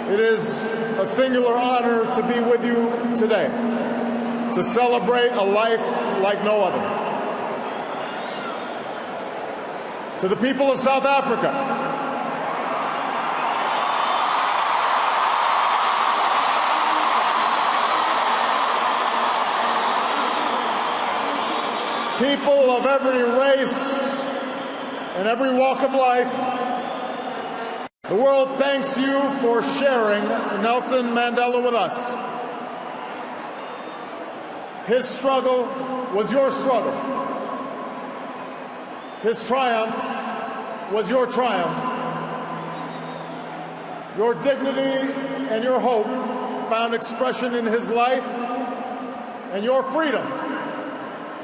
It is a singular honor to be with you today, to celebrate a life like no other. To the people of South Africa, people of every race and every walk of life, the world thanks you for sharing Nelson Mandela with us. His struggle was your struggle. His triumph was your triumph. Your dignity and your hope found expression in his life, and your freedom,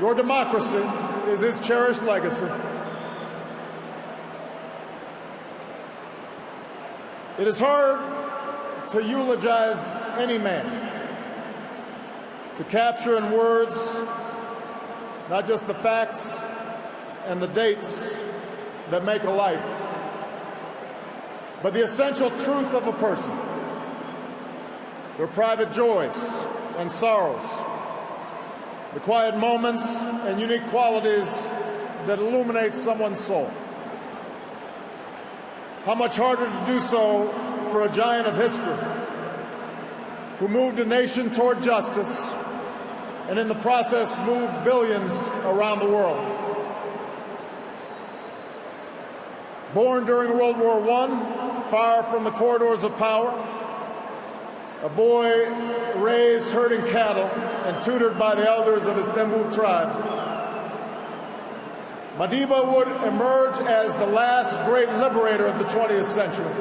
your democracy, is his cherished legacy. It is hard to eulogize any man, to capture in words not just the facts and the dates that make a life, but the essential truth of a person, their private joys and sorrows, the quiet moments and unique qualities that illuminate someone's soul. How much harder to do so for a giant of history who moved a nation toward justice and in the process moved billions around the world. Born during World War I, far from the corridors of power, a boy raised herding cattle and tutored by the elders of his Thembu tribe, Madiba would emerge as the last great liberator of the 20th century.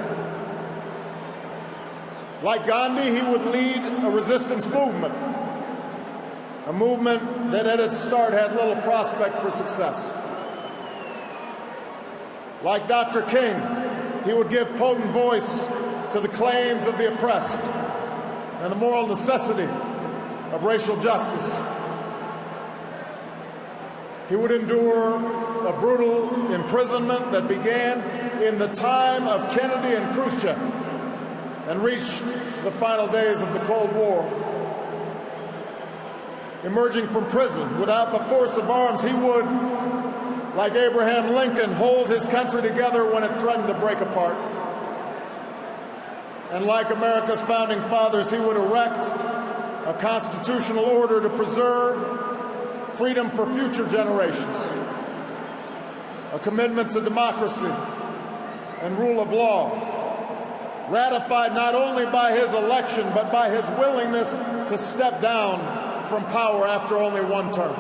Like Gandhi, he would lead a resistance movement, a movement that at its start had little prospect for success. Like Dr. King, he would give potent voice to the claims of the oppressed and the moral necessity of racial justice. He would endure a brutal imprisonment that began in the time of Kennedy and Khrushchev and reached the final days of the Cold War. Emerging from prison without the force of arms, he would, like Abraham Lincoln, hold his country together when it threatened to break apart. And like America's founding fathers, he would erect a constitutional order to preserve freedom for future generations, a commitment to democracy and rule of law, ratified not only by his election, but by his willingness to step down from power after only one term.